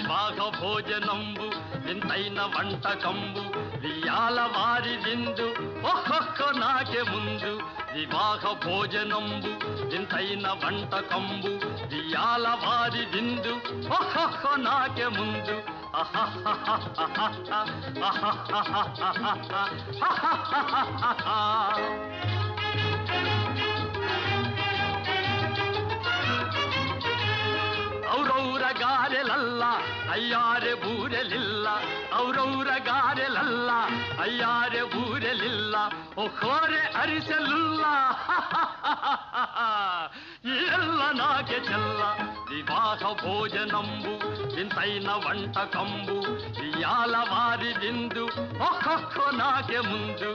వివాహ భోజనంబు వింతైన వంటకంబు వియాల వారి విందు ఒక్కొక్క నాకే ముందు వివాహ భోజనంబు వింతైన వంటకంబు వియాల వారి విందు ఒక్కొక్క నాకే ముందు ಔರೌರ ಗಾರೆಲಲ್ಲ ಅಯ್ಯಾರೆ ಬೂರೆಲಿಲ್ಲ ಔರೌರ ಗಾರೆಲಲ್ಲ ಅಯ್ಯಾರೆ ಬೂರೆಲಿಲ್ಲ ಒಖೋರೆ ಅರಿಸಲಿಲ್ಲ ಎಲ್ಲ ನಾಗೆ ಚೆಲ್ಲ ವಿವಾಹ ಭೋಜನಂಬು ವಿಂತೈನ వంటకంబు వియాల వారి విందు ఒక్కొక్క నాకే ముందు